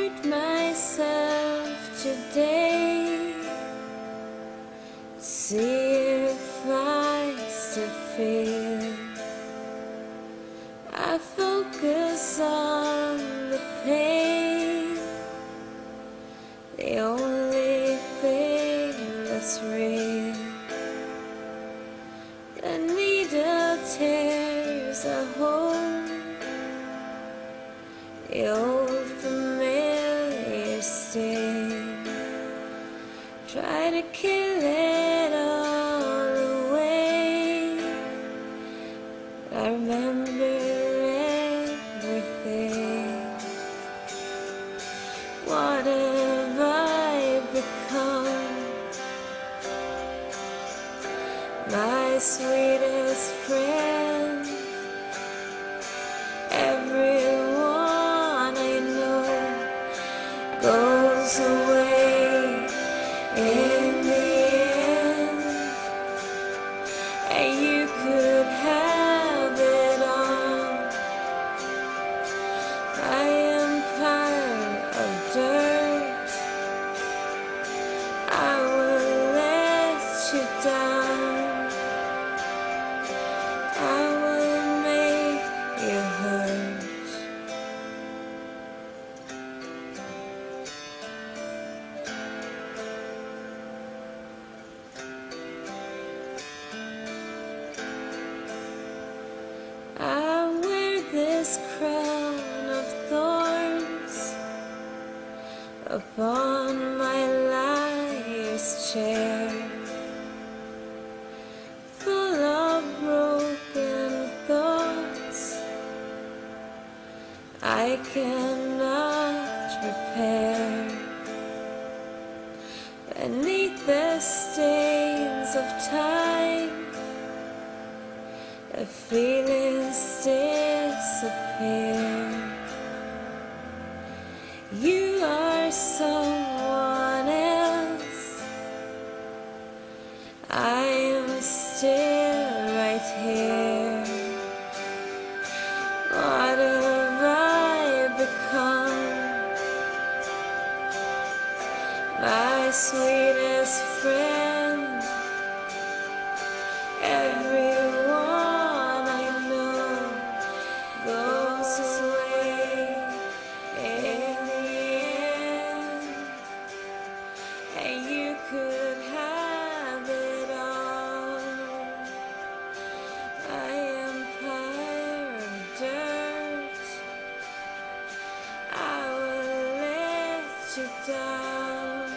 hurt myself today. See if I still feel. I focus on the pain, the only thing that's real. The needle tears a hole, the old familiar sting. Try to kill it all away. I remember everything. What have I become? My sweetest friend. Everyone I know goes away in the end, and you could have it all. My empire of dirt, I will let you down. I will make you hurt. I wear this crown of thorns upon my liar's chair, full of broken thoughts I cannot repair. Beneath the stains of time, the feelings disappear. You are someone else, I am still right here. What have I become? My sweetest friend. Everyone I know goes away in the end, and you could have it all. My empire of dirt, I will let you down.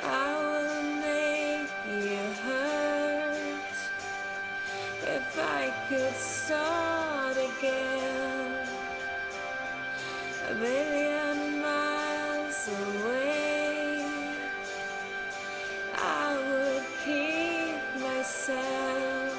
I will make you hurt. If I could start again, a million miles away, I would keep myself.